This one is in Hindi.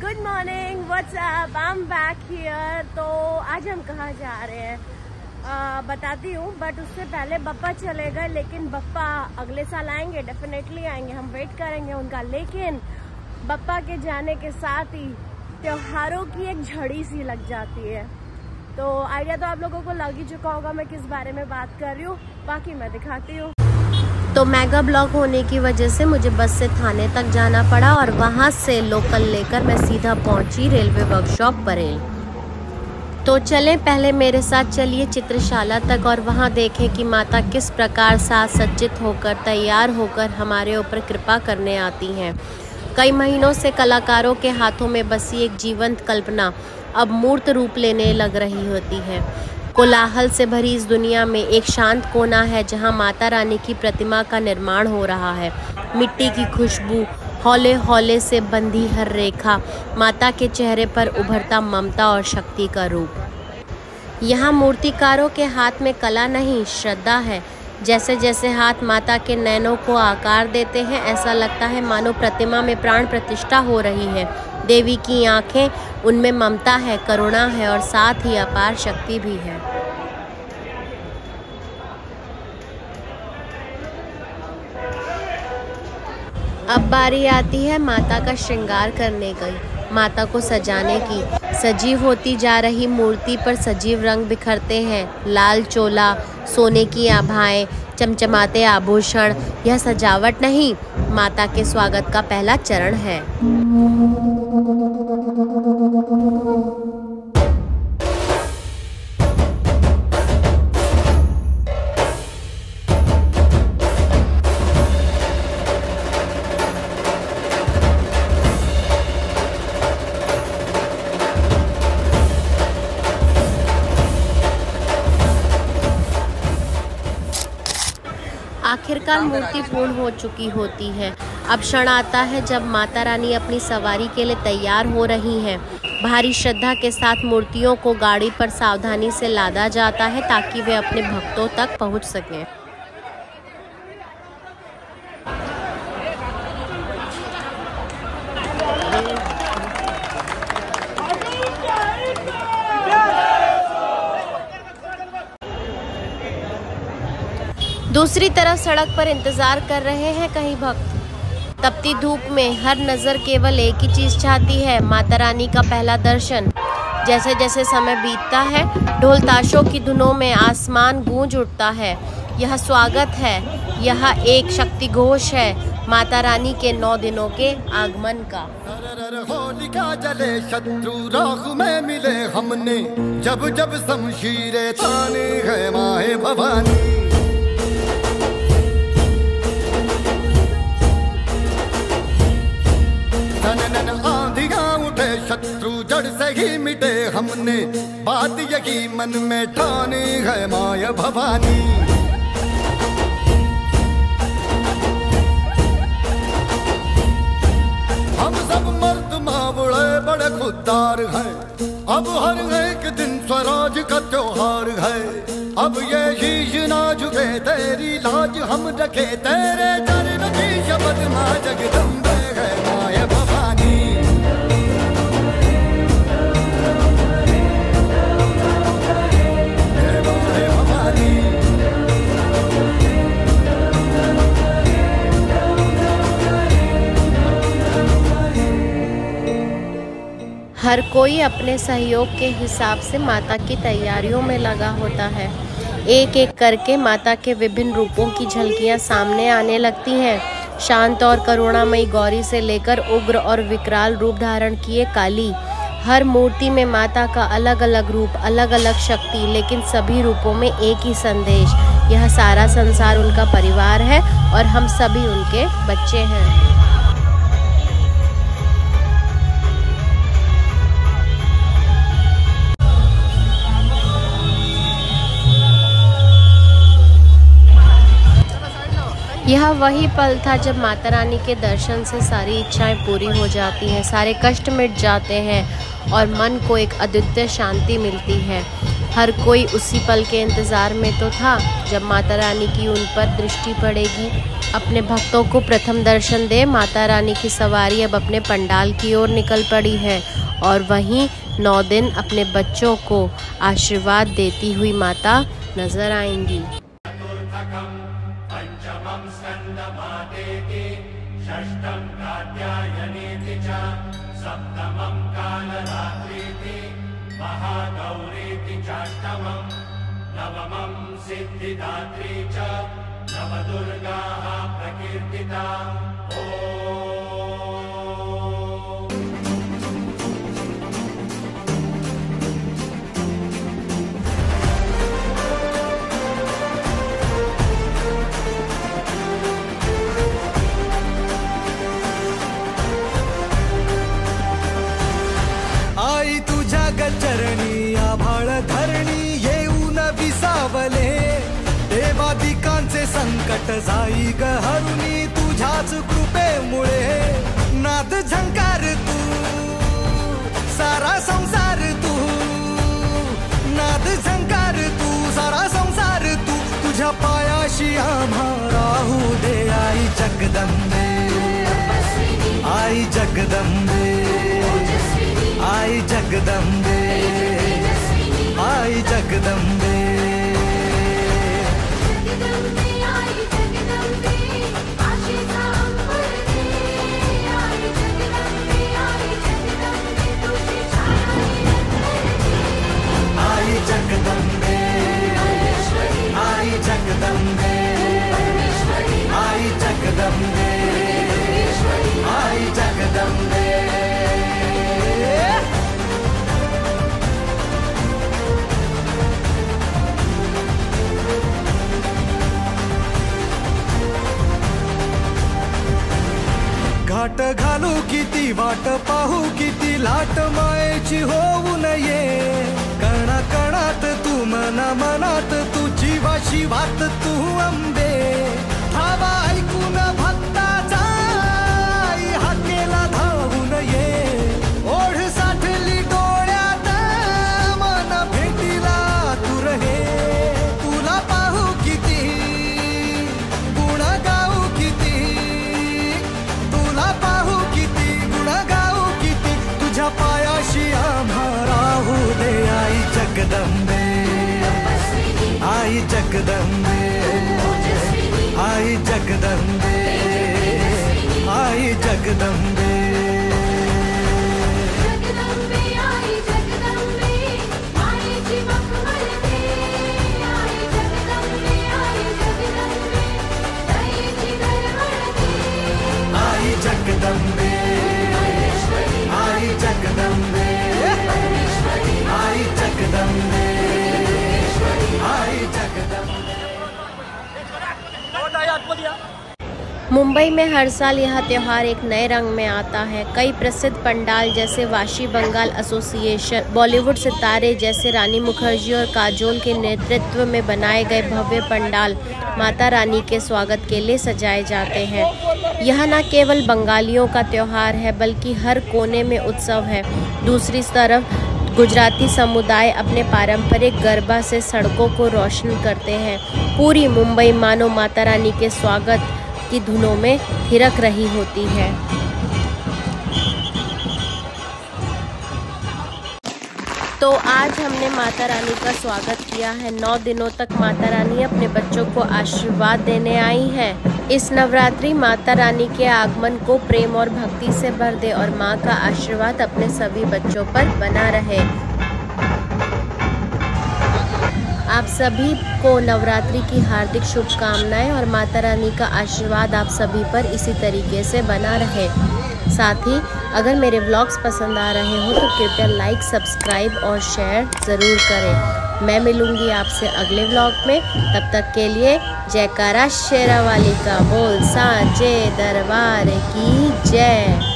Good morning, what's up, I am back here. तो आज हम कहाँ जा रहे हैं बताती हूँ, बट उससे पहले बप्पा चले गए, लेकिन बप्पा अगले साल आएंगे, डेफिनेटली आएंगे, हम वेट करेंगे उनका। लेकिन बप्पा के जाने के साथ ही त्योहारों की एक झड़ी सी लग जाती है। तो आइडिया तो आप लोगों को लग ही चुका होगा मैं किस बारे में बात कर रही हूँ, बाकी मैं दिखाती हूँ। तो मेगा ब्लॉक होने की वजह से मुझे बस से थाने तक जाना पड़ा और वहाँ से लोकल लेकर मैं सीधा पहुँची रेलवे वर्कशॉप बरेल। तो चलें, पहले मेरे साथ चलिए चित्रशाला तक और वहाँ देखें कि माता किस प्रकार साज सज्जित होकर तैयार होकर हमारे ऊपर कृपा करने आती हैं। कई महीनों से कलाकारों के हाथों में बसी एक जीवंत कल्पना अब मूर्त रूप लेने लग रही होती है। कोलाहल से भरी इस दुनिया में एक शांत कोना है जहां माता रानी की प्रतिमा का निर्माण हो रहा है। मिट्टी की खुशबू, हौले हौले से बंधी हर रेखा, माता के चेहरे पर उभरता ममता और शक्ति का रूप। यहाँ मूर्तिकारों के हाथ में कला नहीं, श्रद्धा है। जैसे जैसे हाथ माता के नैनों को आकार देते हैं, ऐसा लगता है मानो प्रतिमा में प्राण प्रतिष्ठा हो रही है। देवी की आंखें, उनमें ममता है, करुणा है और साथ ही अपार शक्ति भी है। अब बारी आती है माता का श्रृंगार करने की, माता को सजाने की। सजीव होती जा रही मूर्ति पर सजीव रंग बिखरते हैं। लाल चोला, सोने की आभाएं, चमचमाते आभूषण, यह सजावट नहीं, माता के स्वागत का पहला चरण है। आखिरकार मूर्ति पूर्ण हो चुकी होती है। अब क्षण आता है जब माता रानी अपनी सवारी के लिए तैयार हो रही हैं। भारी श्रद्धा के साथ मूर्तियों को गाड़ी पर सावधानी से लादा जाता है ताकि वे अपने भक्तों तक पहुंच सकें। दूसरी तरफ सड़क पर इंतजार कर रहे हैं कई भक्त। तपती धूप में हर नज़र केवल एक ही चीज चाहती है, माता रानी का पहला दर्शन। जैसे जैसे समय बीतता है, ढोल ताशों की धुनों में आसमान गूंज उठता है। यह स्वागत है, यह एक शक्ति घोष है माता रानी के 9 दिनों के आगमन का। होलिका जले शत्रु राह में मिले हमने, जब जब शमशीरें ताने है माए भवानी। आंधियां उठे शत्रु जड़ से ही मिटे हमने, बात यही मन में ठानी है माया भवानी। हम सब मर्द मावड़े बड़े खुददार हैं, अब हर एक दिन स्वराज का त्योहार है। अब ये शीश ना झुके, तेरी लाज हम रखे, तेरे चरण की शब्द मां जगदम्बे है माया भवानी। हर कोई अपने सहयोग के हिसाब से माता की तैयारियों में लगा होता है। एक एक करके माता के विभिन्न रूपों की झलकियां सामने आने लगती हैं। शांत और करुणामयी गौरी से लेकर उग्र और विकराल रूप धारण किए काली, हर मूर्ति में माता का अलग अलग रूप, अलग अलग शक्ति, लेकिन सभी रूपों में एक ही संदेश, यह सारा संसार उनका परिवार है और हम सभी उनके बच्चे हैं। यह वही पल था जब माता रानी के दर्शन से सारी इच्छाएं पूरी हो जाती हैं, सारे कष्ट मिट जाते हैं और मन को एक अद्वितीय शांति मिलती है। हर कोई उसी पल के इंतज़ार में तो था जब माता रानी की उन पर दृष्टि पड़ेगी। अपने भक्तों को प्रथम दर्शन दे माता रानी की सवारी अब अपने पंडाल की ओर निकल पड़ी है और वहीं 9 दिन अपने बच्चों को आशीर्वाद देती हुई माता नजर आएंगी। नवमं सिद्धिदात्री च नवदुर्गाः प्रकीर्तिता। आई तुझ्या गचरणी आभाळ धरणी येऊन विसावले, देवादिकांचे संकट जाई ग हरुणी तुझ्याच कृपेमुळे। नाद झंकार तू सारा संसार तू, नाद झंकार तू सारा संसार तू, तुझ्या पायाशी आम्हा राहू दे आई जगदंबे, आई जगदंबे, आई जगदंबे, आई जगदंबे। आई जगदंबे, आई जगदंबे, आई जगदंबे, आई जगदंबे। घाट घालू किती वाट पाहू किती लाट मायेची होऊ नये, कणा कणात तू मना मनात तू जीवा शिवात तू अंबे। धावा ऐकून भक्ताचा हाकेला धावून ये, ओढ साठली डोळ्यात मन भेटीला तू रहे। तुला पाहू किती गुण गाऊ किती, तुला पाहू किती गुण गाऊ किती, तुझ्या पायाशी आम्हा राहू दे आई जगदंबे, आई जगदंबे, आई जगदंबे, आई जगदंबे। जगदंबे, आई जगदंबे, आई जगदंबे, आई जगदंबे। मुंबई में हर साल यह त्यौहार एक नए रंग में आता है। कई प्रसिद्ध पंडाल जैसे वाशी बंगाल एसोसिएशन, बॉलीवुड सितारे जैसे रानी मुखर्जी और काजोल के नेतृत्व में बनाए गए भव्य पंडाल माता रानी के स्वागत के लिए सजाए जाते हैं। यह न केवल बंगालियों का त्यौहार है बल्कि हर कोने में उत्सव है। दूसरी तरफ गुजराती समुदाय अपने पारंपरिक गरबा से सड़कों को रोशन करते हैं। पूरी मुंबई मानो माता रानी के स्वागत की धुनों में थिरक रही होती है। तो आज हमने माता रानी का स्वागत किया है। 9 दिनों तक माता रानी अपने बच्चों को आशीर्वाद देने आई है। इस नवरात्रि माता रानी के आगमन को प्रेम और भक्ति से भर दे और माँ का आशीर्वाद अपने सभी बच्चों पर बना रहे। आप सभी को नवरात्रि की हार्दिक शुभकामनाएं और माता रानी का आशीर्वाद आप सभी पर इसी तरीके से बना रहे। साथ ही अगर मेरे व्लॉग्स पसंद आ रहे हो तो कृपया लाइक, सब्सक्राइब और शेयर ज़रूर करें। मैं मिलूंगी आपसे अगले व्लॉग में। तब तक के लिए जयकारा शेरावाली का बोल, साचे दरबार की जय।